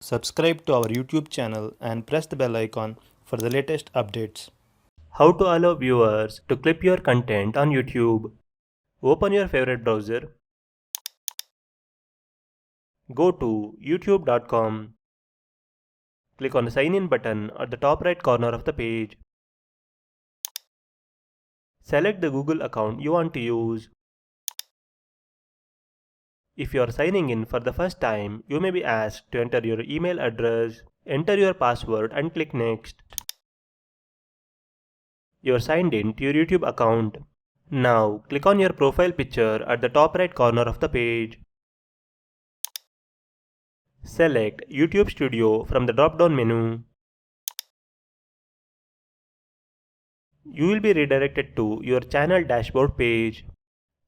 Subscribe to our YouTube channel and press the bell icon for the latest updates. How to allow viewers to clip your content on YouTube. Open your favorite browser. Go to youtube.com. Click on the sign in button at the top right corner of the page. Select the Google account you want to use. If you are signing in for the first time, you may be asked to enter your email address, enter your password and click next. You are signed in to your YouTube account. Now click on your profile picture at the top right corner of the page. Select YouTube Studio from the drop-down menu. You will be redirected to your channel dashboard page.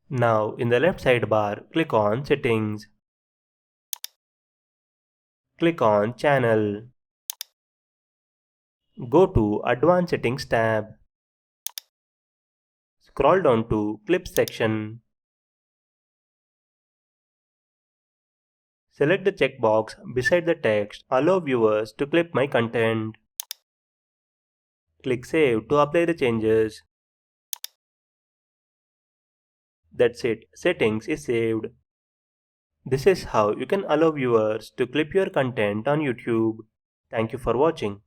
Now in the left sidebar, click on Settings. Click on Channel. Go to Advanced Settings tab. Scroll down to Clips section. Select the checkbox beside the text Allow viewers to clip my content. Click Save to apply the changes. That's it, settings is saved. This is how you can allow viewers to clip your content on YouTube. Thank you for watching.